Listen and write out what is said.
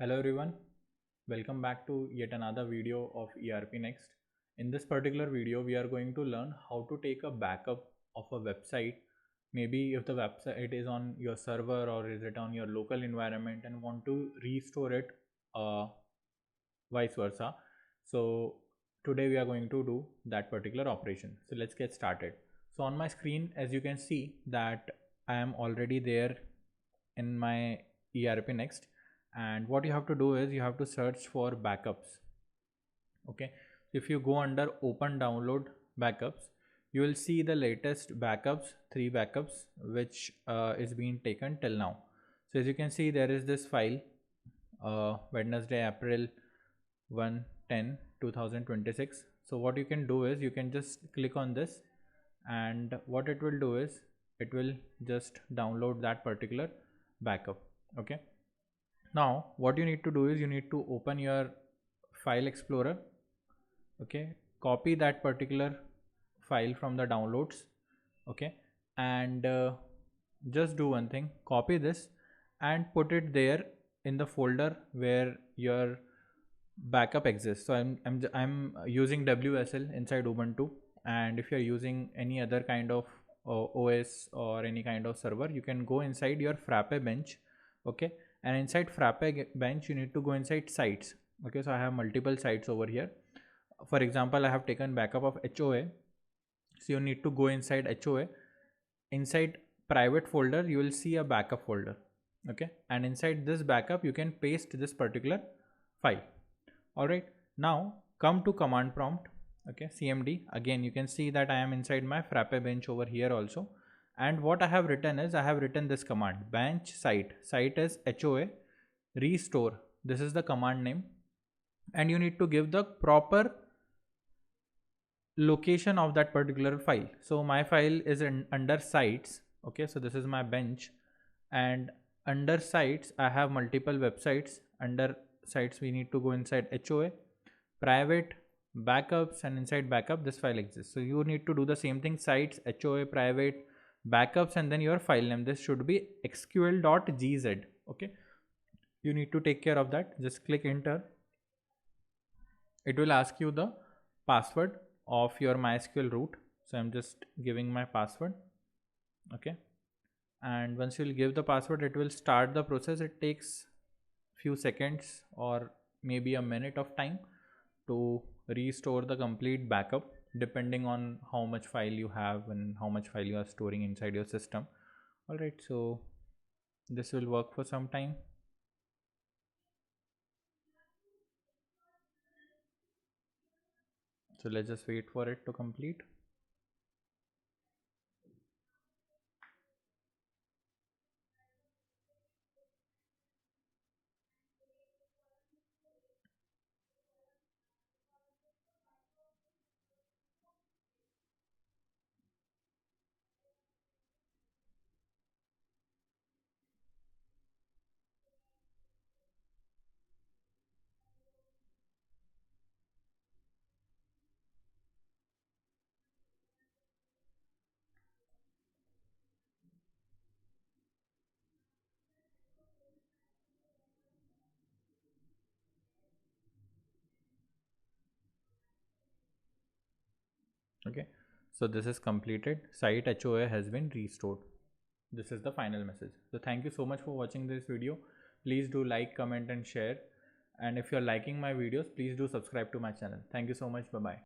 Hello everyone, welcome back to yet another video of ERPNext. In this particular video, we are going to learn how to take a backup of a website. Maybe if the website is on your server or is it on your local environment and want to restore it, vice versa. So today we are going to do that particular operation. So let's get started. So on my screen, as you can see that I am already there in my ERPNext, and what you have to do is you have to search for backups. Okay, so if you go under open download backups, you will see the latest backups, 3 backups which is being taken till now. So as you can see, there is this file, Wednesday April 1 10 2026. So what you can do is you can just click on this, and what it will do is it will just download that particular backup. Okay, now what you need to do is you need to open your file explorer. Okay, copy that particular file from the downloads. Okay, and just do one thing, copy this and put it there in the folder where your backup exists. So I'm using WSL inside Ubuntu, and if you're using any other kind of OS or any kind of server, you can go inside your Frappe bench. Okay, and inside Frappe bench you need to go inside sites. Okay, so I have multiple sites over here. For example, I have taken backup of HOA, so you need to go inside HOA. Inside private folder you will see a backup folder. Okay, and inside this backup you can paste this particular file. Alright, now come to command prompt. Okay, CMD. Again you can see that I am inside my Frappe bench over here also, and what I have written is I have written this command, bench site is HOA restore. This is the command name, and you need to give the proper location of that particular file. So my file is under sites. Okay, so this is my bench, and under sites I have multiple websites. Under sites we need to go inside HOA private backups, and inside backup this file exists. So you need to do the same thing, sites HOA private backups, and then your file name. This should be sql.gz. Okay, you need to take care of that. Just click enter. It will ask you the password of your MySQL root. So I'm just giving my password. Okay, and once you'll give the password, it will start the process. It takes few seconds or maybe a minute of time to restore the complete backup, depending on how much file you have and how much file you are storing inside your system. All right, so this will work for some time. So let's just wait for it to complete. Okay, so this is completed. Site HOA has been restored. This is the final message. So thank you so much for watching this video. Please do like, comment and share, and if you're liking my videos, please do subscribe to my channel. Thank you so much. Bye bye.